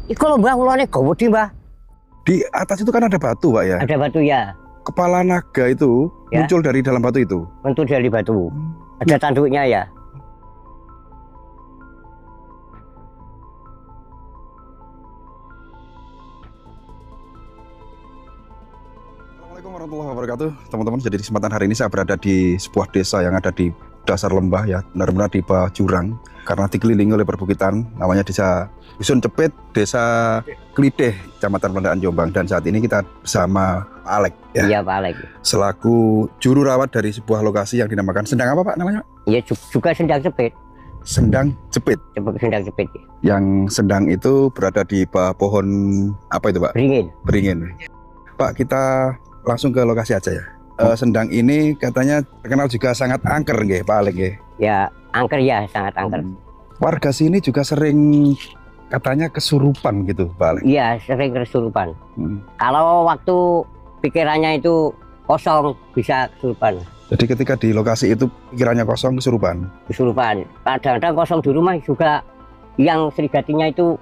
Iku lho Mbah, ulane gawedi Mbah. Di atas itu kan ada batu Pak ya? Ada batu ya. Kepala naga itu Ya. muncul dari dalam batu itu? Bentuk dari batu. Ada tanduknya ya. Assalamualaikum warahmatullahi wabarakatuh. Teman-teman, jadi di kesempatan hari ini saya berada di sebuah desa yang ada di dasar lembah ya, benar-benar di bawah jurang karena dikelilingi oleh perbukitan. Namanya Desa Dusun Cepit, Desa Klideh, Kecamatan Pandaan Jombang. Dan saat ini kita bersama Pak Alek ya, Iya Pak Alek. selaku juru rawat dari sebuah lokasi yang dinamakan Sendang apa Pak namanya? Iya juga Sendang Cepit. Sendang Cepit. Sendang Cepit. Yang Sendang itu berada di bawah pohon apa itu Pak? Beringin. Beringin. Pak, kita langsung ke lokasi aja ya. Sendang ini katanya terkenal juga sangat angker nggih, Pak Alek nggih. Ya angker ya, sangat angker. Warga sini juga sering katanya kesurupan gitu, Pak Alek. Iya, sering kesurupan. Kalau waktu pikirannya itu kosong bisa kesurupan. Jadi ketika di lokasi itu pikirannya kosong kesurupan. Kesurupan. Kadang-kadang kosong di rumah juga, yang Srigatinya itu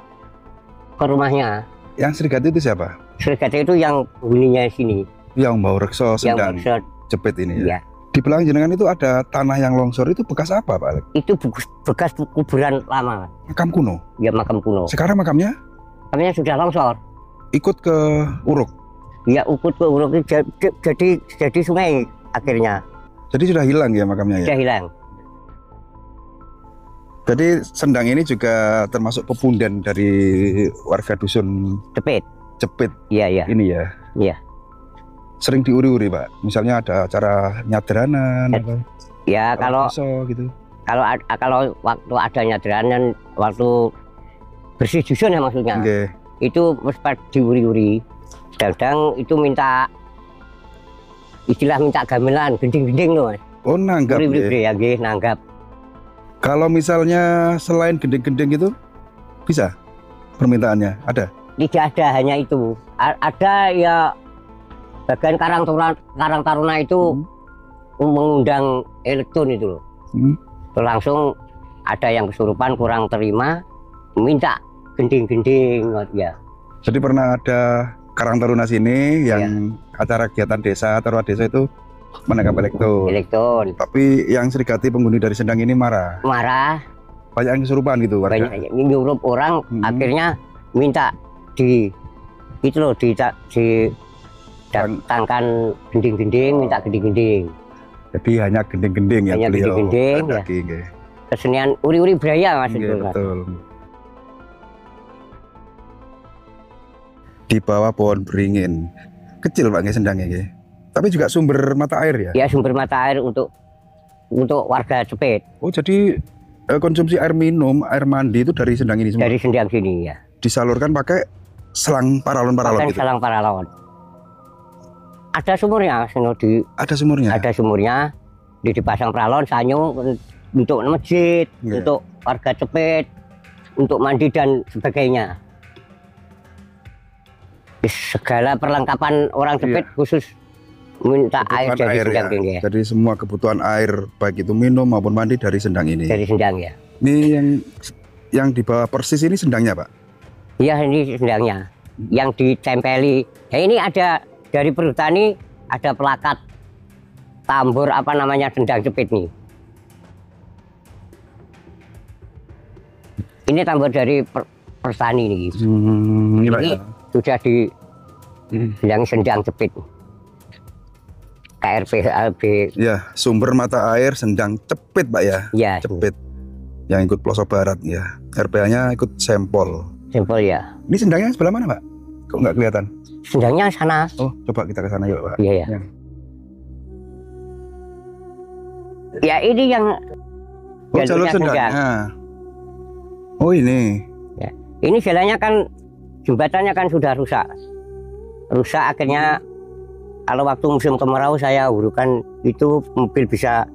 ke rumahnya. Yang Srigati itu siapa? Srigati itu yang huninya sini. Yang Mbah Rekso Sendang Yang Cepit ini ya. ya. Di belakang jenengan itu ada tanah yang longsor, itu bekas apa, Pak Alek? Itu bekas kuburan lama. Makam kuno. Ya makam kuno. Sekarang makamnya Makamnya sudah longsor. ikut ke Uruk. Ya ukut ke uruk jadi sungai akhirnya. Jadi sudah hilang ya makamnya ya. Sudah hilang. Jadi Sendang ini juga termasuk pepundan dari warga dusun Cepit. Cepit Iya, iya. ini ya. Iya. Sering diuri-uri Pak. Misalnya ada acara nyadranan apa? Ya kalau gitu. kalau waktu ada nyadranan, waktu bersih dusun ya maksudnya. Oke. Itu mesti diuri-uri. Kadang itu minta gamelan, gending-gending loh. Oh, nanggap Uri-uri ya. ya, nggih, nanggap. Kalau misalnya selain gending-gending itu bisa permintaannya ada? Tidak ada, hanya itu. Ada ya bagian Karang Taruna itu mengundang elektron itu loh. Terus langsung ada yang kesurupan kurang terima, minta gending-gending ya. Jadi pernah ada Karang Taruna sini yang acara kegiatan desa, taruhan desa itu menangkap elektron. Elektron. Tapi yang Srigati penghuni dari Sendang ini marah. Marah, Banyak yang kesurupan gitu warga. banyak nyurup orang, akhirnya minta datangkan gending-gending, minta gending-gending. Jadi hanya gending-gending ya Hanya beliau. gending-gending, ya. Lagi, nggih. Kesenian uri-uri Braya Mas Iya, itu. Mas. betul. Di bawah pohon beringin. Kecil Pak nggih Sendangnya nggih. Tapi juga sumber mata air ya? Ya sumber mata air untuk warga Cepit. Oh, jadi konsumsi air minum, air mandi itu dari Sendang ini semua? Dari Sendang sini ya. Disalurkan pakai selang paralon-paralon Pakai gitu? selang paralon. Ada sumurnya, Ada sumurnya? ada sumurnya, dipasang paralon, sanyu untuk masjid, Iya. untuk warga Cepit, untuk mandi dan sebagainya. Segala perlengkapan orang Cepit khusus minta air Kebutuhan dari air Sendang ya? ini ya. Jadi semua kebutuhan air, baik itu minum maupun mandi dari Sendang ini? Dari Sendang ya. Ini yang di bawah persis ini Sendangnya Pak? Iya ini Sendangnya, yang ditempeli. Ya ini ada dari perhutani, ada pelakat tambur apa namanya Sendang Cepit nih. Ini tambur dari pertani nih. Ini Pak Ini ya? sudah di Sendang Cepit. KRP LB. Ya, sumber mata air Sendang Cepit Pak ya? Ya, Cepit. Yang ikut pelosok barat ya. RPA-nya ikut Sempol. simpel ya. Ini Sendangnya sebelah mana Pak? Kok nggak kelihatan? Sendangnya sana. Oh, coba kita ke sana yuk Pak. Iya ya. Ya. Ya ini yang Oh, jalur jalurnya Sendangnya. Oh, ini. Ya. Ini jalannya kan, jembatannya kan sudah rusak. Rusak akhirnya kalau waktu musim kemarau saya urukan itu mobil bisa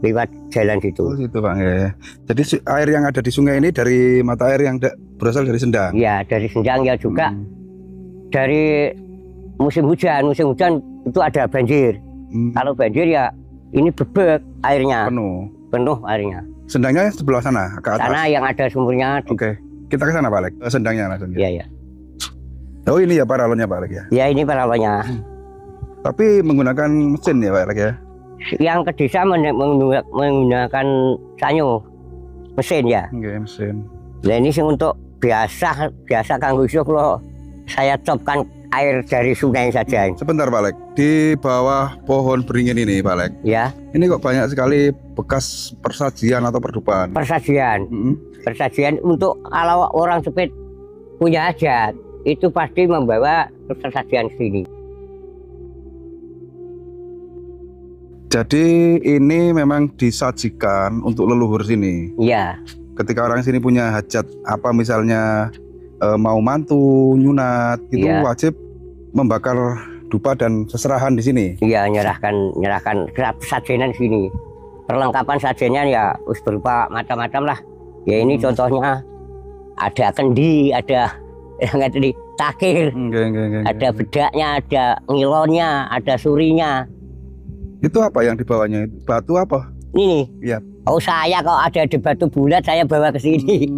lewat jalan Oh, situ. situ Pak. Ya. Jadi air yang ada di sungai ini dari mata air yang berasal dari Sendang. Ya dari Sendang ya juga dari musim hujan itu ada banjir. Kalau banjir ya ini bebek airnya, Penuh. penuh airnya. Sendangnya sebelah sana, ke atas. Sana yang ada sumurnya Oke. Kita ke sana Pak Alek, sendangnya langsung. Iya, ya. Oh ini ya paralonnya Pak Alek ya? Ya ini paralonnya. Tapi menggunakan mesin ya Pak Alek ya? Yang ke desa menggunakan sanyo mesin ya. Oke, mesin. Nah ini sih untuk biasa kanggo iso kalau saya copkan air dari sungai saja. Sebentar Pak Alek, di bawah pohon beringin ini Pak Alek, Ya, ini kok banyak sekali bekas persajian atau perdupan. persajian. Persajian untuk kalau orang sepit punya hajat itu pasti membawa persajian ke sini. Jadi ini memang disajikan untuk leluhur sini. Iya, Ketika orang sini punya hajat apa misalnya mau mantu, nyunat, itu Iya. wajib membakar dupa dan seserahan di sini. iya nyerahkan persajian di sini. Perlengkapan sajiannya ya us berupa macam-macam lah. Ya ini contohnya ada kendi, ada yang tadi takir, ada bedaknya, ada ngilonnya, ada surinya. Itu apa yang dibawanya? Batu apa? Ini. Iya. Oh saya kalau ada di batu bulat saya bawa ke sini.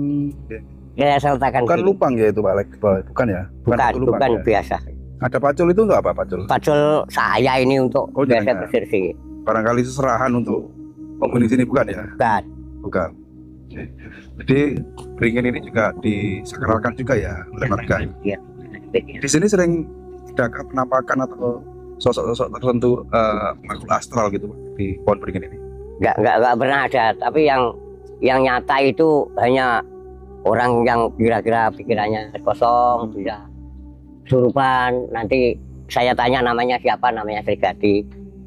Saya sertakan. Bukan sini. lupang ya itu Pak Alek? Bukan ya? Bukan, batu lupang bukan ya? biasa. Ada pacul itu enggak apa pacul? Pacul saya ini untuk Oh, biasa jangan. bersih. Barangkali seserahan untuk penghuni sini bukan ya? Bukan. Bukan. Jadi beringin ini juga disakralkan juga ya oleh warga. Iya. Di sini sering ada penampakan atau sosok-sosok tertentu makhluk astral gitu Pak, di pohon beringin ini. Enggak pernah ada, tapi yang nyata itu hanya orang yang kira-kira pikirannya kosong, bisa kesurupan. Nanti saya tanya namanya siapa, namanya Srigati.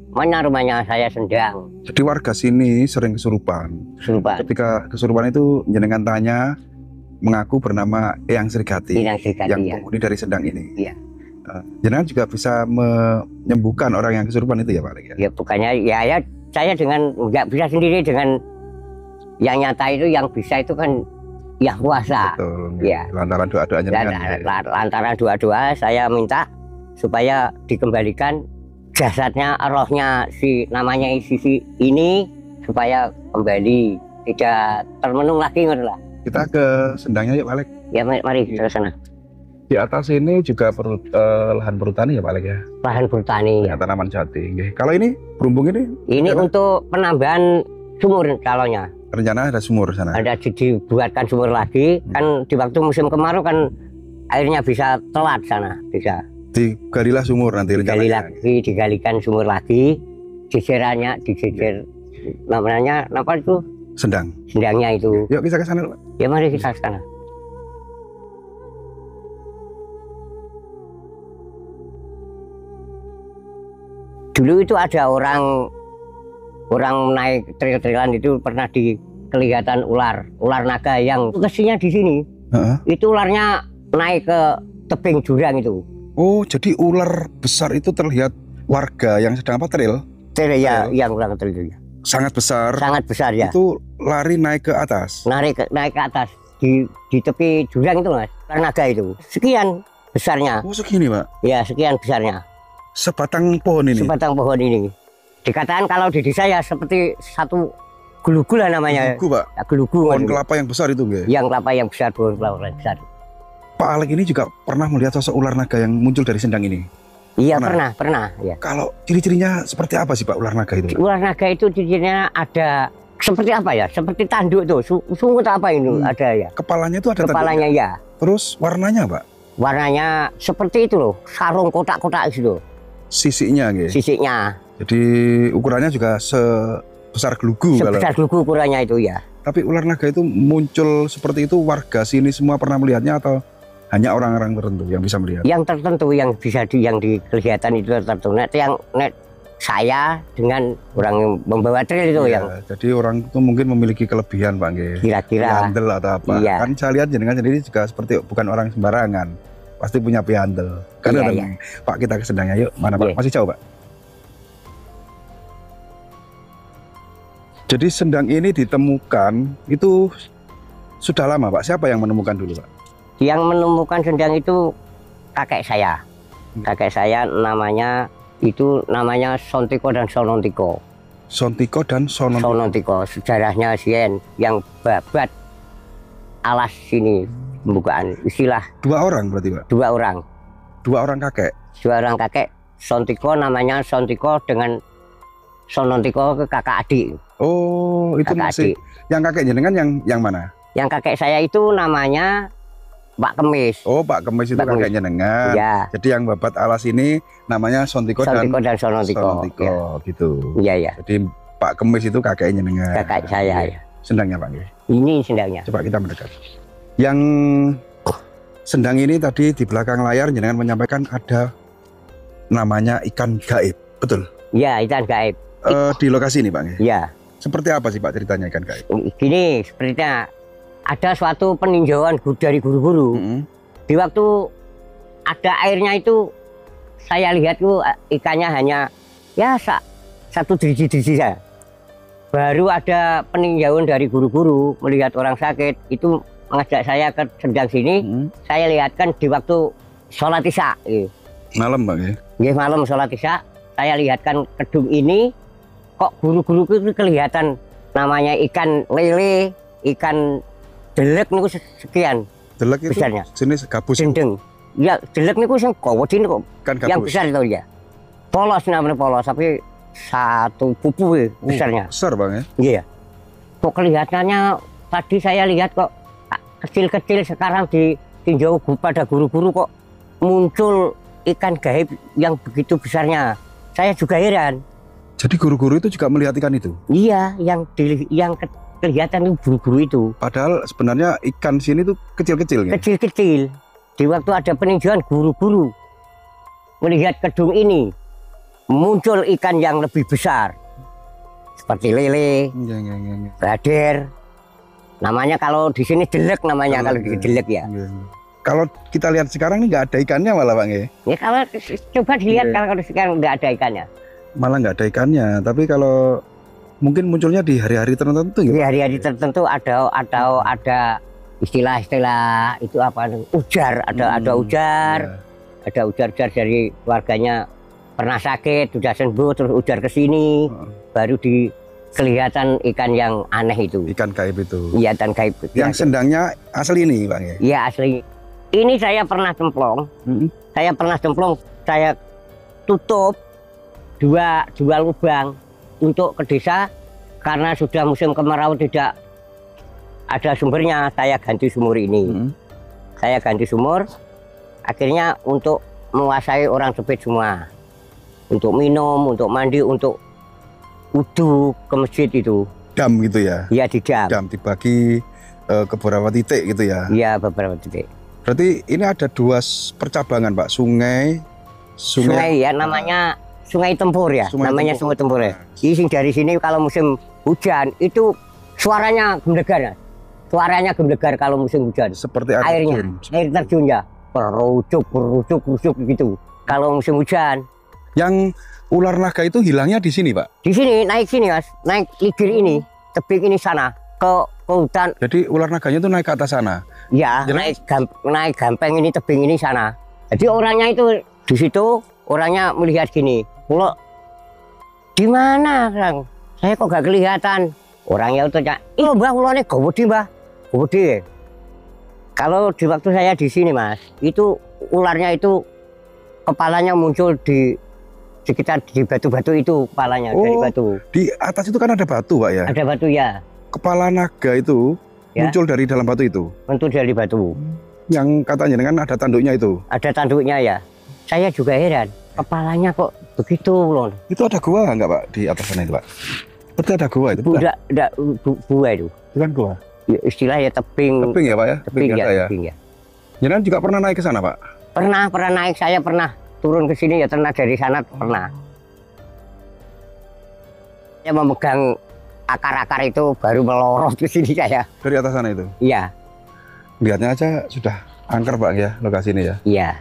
Mana rumahnya, saya Sendang. Jadi warga sini sering kesurupan. Kesurupan. Ketika kesurupan itu jenengan tanya, mengaku bernama Eyang Srigati Ini yang Srigati yang ya. penghuni dari Sendang ini. Iya. Jenengan juga bisa menyembuhkan orang yang kesurupan itu ya Pak Alek ya? Ya bukannya ya saya dengan nggak bisa sendiri, dengan yang nyata itu yang bisa itu kan yang kuasa. Betul. Iya. Lantaran doa-doa jenengan. Lantaran doa-doa saya minta supaya dikembalikan jasadnya, rohnya si namanya sisi ini supaya kembali, tidak termenung lagi lah. Kita ke Sendangnya yuk Pak Alek. Ya mari ke sana. Di atas ini juga lahan perhutani ya Pak Alek ya? Lahan bertani. Ya, tanaman jati. Nggih. Kalau ini berumbung ini Ini Kenapa? untuk penambahan sumur calonnya. rencana ada sumur sana. Ada dibuatkan sumur lagi. Kan di waktu musim kemarau kan airnya bisa telat sana, bisa. Digalilah sumur nanti Digali rencananya. lagi, digalikan sumur lagi. Jejerannya dijejer namanya apa itu? Sendang. Sendangnya itu. Yuk kita ke sana Pak. Ya mari kita ke sana. Dulu itu ada orang naik trail-trailan itu pernah kelihatan ular naga yang lokasinya di sini. Heeh. Itu ularnya naik ke tebing jurang itu. Oh, jadi ular besar itu terlihat warga yang sedang apa trail Ya, yang ular kecil itu ya. sangat besar. Sangat besar ya. Itu lari naik ke atas. Naik ke atas di tepi jurang itu Mas. Ular naga itu. Sekian besarnya. Oh, segini Pak. Ya, sekian besarnya. Sebatang pohon ini. Sebatang pohon ini. Dikatakan kalau di desa ya seperti satu gelugu lah namanya. Gelugu, Pak. Ya, gelugu. Pohon Mas. kelapa yang besar itu, nggih. Yang kelapa yang besar, pohon kelapa yang besar. Pak Alek ini juga pernah melihat sosok ular naga yang muncul dari Sendang ini. Iya Pernah? pernah ya. Kalau ciri-cirinya seperti apa sih Pak ular naga itu? Ular naga itu cirinya ada seperti apa ya? Seperti tanduk tuh, sungut apa itu ada ya. Kepalanya itu ada Kepalanya tanduknya. ya. Terus warnanya Pak? Warnanya seperti itu loh, sarung kotak-kotak itu, Sisinya nggih. sisiknya. Jadi ukurannya juga sebesar gelugu kalau. Sebesar gelugu ukurannya itu ya. Tapi ular naga itu muncul seperti itu, warga sini semua pernah melihatnya atau hanya orang-orang tertentu yang bisa melihat? Yang tertentu yang bisa yang kelihatan itu tertentu. Net saya dengan orang yang membawa trail itu Iya, yang jadi orang itu mungkin memiliki kelebihan Pak nggih. kira-kira. Piandel atau apa? Iya. Kan saya lihat jenengan sendiri juga seperti bukan orang sembarangan. Pasti punya piandel. Karena Iya, Pak kita ke Sendangnya yuk. Mana Pak? Iya. Masih jauh Pak? Jadi Sendang ini ditemukan itu sudah lama Pak. Siapa yang menemukan dulu Pak? Yang menemukan Sendang itu kakek saya. Kakek saya namanya Sontiko dan Sonontiko. Sontiko dan Sonontiko. Sonontiko sejarahnya Sien yang babat alas sini. pembukaan istilah. 2 orang berarti Pak? 2 orang. 2 orang kakek? 2 orang kakek. Sontiko namanya Sontiko dengan Sonontiko ke kakak adik. Oh, itu kakak masih adik. Yang kakek jenengan yang mana? Yang kakek saya itu namanya Pak Kemis. Oh, Pak Kemis itu kakek jenengan. Ya. Jadi yang babat alas ini namanya Sontiko dan Sonontiko. Ya. Gitu. Iya, ya. Jadi Pak Kemis itu kakeknya jenengan. Kakak saya ya. Sendangnya Pak. Ini sendangnya. Coba kita mendekat. Yang sendang ini tadi di belakang layar jenengan menyampaikan ada namanya ikan gaib, betul? Iya, ikan gaib. Di lokasi ini Pak. Iya. Seperti apa sih Pak ceritanya ikan gaib? Gini, sepertinya ada suatu peninjauan dari guru-guru. Di waktu ada airnya itu, saya lihat tuh ikannya hanya ya satu driji-driji saja. Baru ada peninjauan dari guru-guru melihat orang sakit itu mengajak saya ke sendang sini. Saya lihatkan di waktu sholat isya. Malam Bang ya? Nggih, malam sholat isya. Saya lihatkan kedung ini kok guru-guru itu kelihatan namanya ikan lele, ikan delek niku sekian. Delek itu besarnya. Jenis gabus. Gendeng. Ya, delek niku sing gawedin kok. Kan gabus. Yang besar itu ya. Polos namanya polos, tapi satu pupu besarnya. Besar Bang ya? Iya. Kok kelihatannya tadi saya lihat kok kecil-kecil, sekarang ditinjau pada guru-guru kok muncul ikan gaib yang begitu besarnya. Saya juga heran. Jadi guru-guru itu juga melihat ikan itu? Iya, yang kelihatan itu guru-guru itu. Padahal sebenarnya ikan sini tuh kecil-kecil ya? Kecil-kecil. Di waktu ada peninjauan guru-guru melihat kedung ini muncul ikan yang lebih besar. Seperti lele, bader. Namanya kalau di sini delek namanya, kalau di delek ya. Kalau kita lihat sekarang ini nggak ada ikannya malah Bang ya? Ya kalau coba dilihat kalau sekarang nggak ada ikannya. Malah nggak ada ikannya, tapi kalau mungkin munculnya di hari-hari tertentu ya? Di hari-hari tertentu ada istilah-istilah itu apa? Ujar, ada ujar, ada ujar-ujar dari warganya pernah sakit, sudah sembuh, terus ujar ke sini, baru kelihatan ikan yang aneh itu. Ikan gaib itu? Iya, ikan gaib. Yang sendangnya asli ini Bang ya? Iya, asli. Ini saya pernah cemplung, saya tutup dua lubang untuk ke desa karena sudah musim kemarau tidak ada sumbernya. Saya ganti sumur ini, saya ganti sumur, akhirnya untuk menguasai orang Sepit semua, untuk minum, untuk mandi, untuk wudu ke masjid itu. Dam gitu ya? Iya, di dam. Dam dibagi ke beberapa titik gitu ya? Iya, beberapa titik. Berarti ini ada 2 percabangan Pak, sungai ya, namanya Sungai Tempur ya, namanya Sungai Tempur ya. Dari sini kalau musim hujan itu suaranya gemblegar ya. Suaranya gemblegar kalau musim hujan. Seperti air terjun ya, berucuk gitu. Kalau musim hujan. Yang ular naga itu hilangnya di sini Pak? Di sini, naik sini Mas, naik ligir ini, tebing ini sana ke hutan. Jadi ular naganya itu naik ke atas sana? Ya, naik gampeng ini, tebing ini sana. Jadi orangnya itu di situ, orangnya melihat gini. Kalau di mana, Kang? Saya kok gak kelihatan. Orangnya itu cak, "Iya, Mbah, ulane gawedi, Mbah." Gawedi. Kalau di waktu saya di sini, Mas, itu ularnya itu kepalanya muncul di sekitar di batu-batu itu, kepalanya dari batu. Di atas itu kan ada batu, Pak ya? Ada batu ya. Kepala naga itu muncul dari dalam batu itu? Muncul dari batu. Yang katanya dengan ada tanduknya itu? Ada tanduknya ya. Saya juga heran, kepalanya kok begitu loh. Itu ada gua nggak Pak di atas sana itu Pak? Seperti ada gua itu? Tidak gua itu. Bukan gua? Ya, istilahnya tebing. Tebing ya Pak ya? Tebing ya. Jangan juga pernah naik ke sana Pak? Pernah naik, saya pernah turun ke sini ya, pernah dari sana pernah. Saya memegang akar-akar itu baru melorot ke sini saya. Dari atas sana itu? Iya. Lihatnya aja sudah angker Pak ya lokasi ini ya? Iya.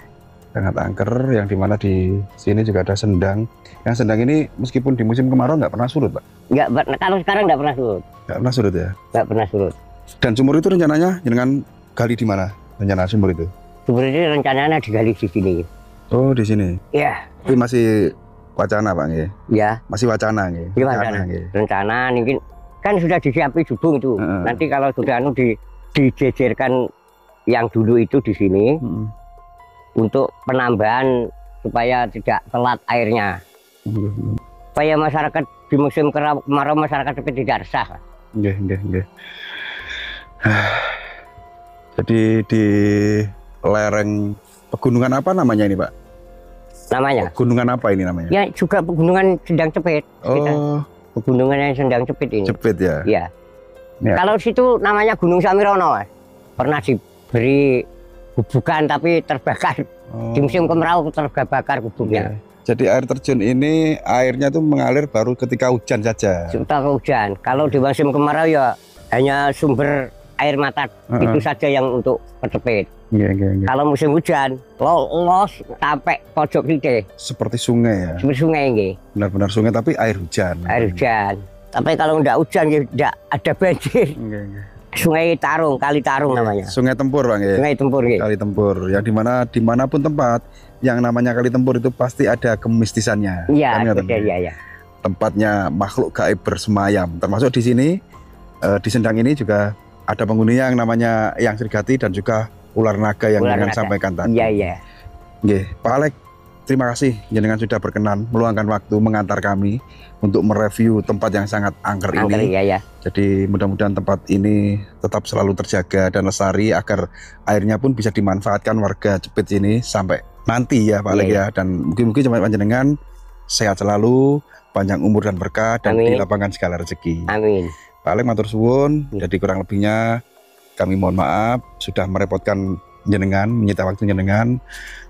Sangat angker, yang dimana di sini juga ada sendang. Yang sendang ini meskipun di musim kemarau nggak pernah surut Pak? Nggak, kalau sekarang nggak pernah surut. Nggak pernah surut ya? Nggak pernah surut. Dan sumur itu rencananya dengan gali di mana? Rencana sumur itu? Sumur ini rencananya digali di sini. Oh di sini? Iya. Ini masih wacana Pak ya? Iya. Masih wacana ya? Iya wacana. Rencana mungkin kan sudah disiapin jubung itu. Nanti kalau sudah dijejerkan yang dulu itu di sini untuk penambahan supaya tidak telat airnya. Supaya masyarakat di musim kemarau masyarakat seperti tidak resah. Jadi di lereng pegunungan apa namanya ini, Pak? Namanya? Gunungan apa ini namanya? Ya juga pegunungan Sendang Cepit. Oh, pegunungan yang Sendang Cepit ini. Cepit ya? Iya. Ya. Kalau situ namanya Gunung Samirono, Mas. Pernah diberi gubukan tapi terbakar. Di musim kemarau terbakar gubuknya. Jadi air terjun ini airnya tuh mengalir baru ketika hujan saja. Ketika hujan. Kalau di musim kemarau ya hanya sumber air mata itu saja yang untuk Cepit. Kalau musim hujan, los sampai pojok sini. Seperti sungai ya? Seperti sungai ini. Benar-benar sungai tapi air hujan. Air hujan. Tapi kalau enggak hujan ya enggak ada banjir. Sungai Tarung, Kali Tarung namanya. Sungai Tempur, Bang ya? Sungai Tempur ya. Kali Tempur, yang dimana dimanapun tempat yang namanya Kali Tempur itu pasti ada kemistisannya. Iya, iya. Tempatnya makhluk gaib bersemayam. Termasuk di sini, di Sendang ini juga ada penghuninya yang namanya Yang Srigati dan juga ular naga yang jenengan sampaikan tadi. Iya. Nggih, Pak Alek, terima kasih jenengan sudah berkenan meluangkan waktu mengantar kami untuk mereview tempat yang sangat angker ini. Iya. Jadi mudah-mudahan tempat ini tetap selalu terjaga dan lestari agar airnya pun bisa dimanfaatkan warga Cepit ini sampai nanti ya Pak Alek ya. Dan mungkin jemaat panjenengan sehat selalu, panjang umur dan berkah dan dilapangkan segala rezeki. Amin. Pak Alek matur suwun, jadi kurang lebihnya kami mohon maaf sudah merepotkan jenengan, menyita waktu jenengan,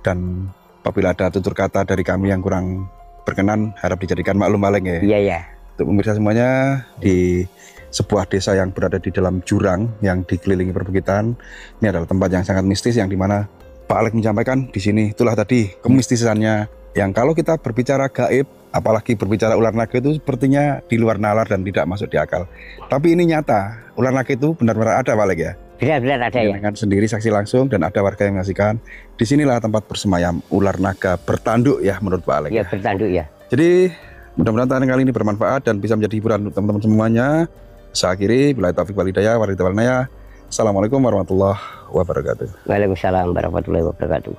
dan apabila ada tutur kata dari kami yang kurang berkenan harap dijadikan maklum Pak Alek ya. Iya. Untuk pemirsa semuanya, di sebuah desa yang berada di dalam jurang yang dikelilingi perbukitan, ini adalah tempat yang sangat mistis yang dimana Pak Alek menyampaikan di sini itulah tadi kemistisannya yang kalau kita berbicara gaib, apalagi berbicara ular naga itu sepertinya di luar nalar dan tidak masuk di akal. Tapi ini nyata, ular naga itu benar-benar ada Pak Alek ya. Benar-benar ada ya. Dengan sendiri saksi langsung dan ada warga yang menyaksikan. Disinilah tempat bersemayam ular naga bertanduk ya menurut Pak Alek. Ya bertanduk ya. Jadi mudah-mudahan tayangan kali ini bermanfaat dan bisa menjadi hiburan untuk teman-teman semuanya. Saya akhiri, billahi taufiq wal hidayah, Assalamualaikum warahmatullahi wabarakatuh. Waalaikumsalam warahmatullahi wabarakatuh.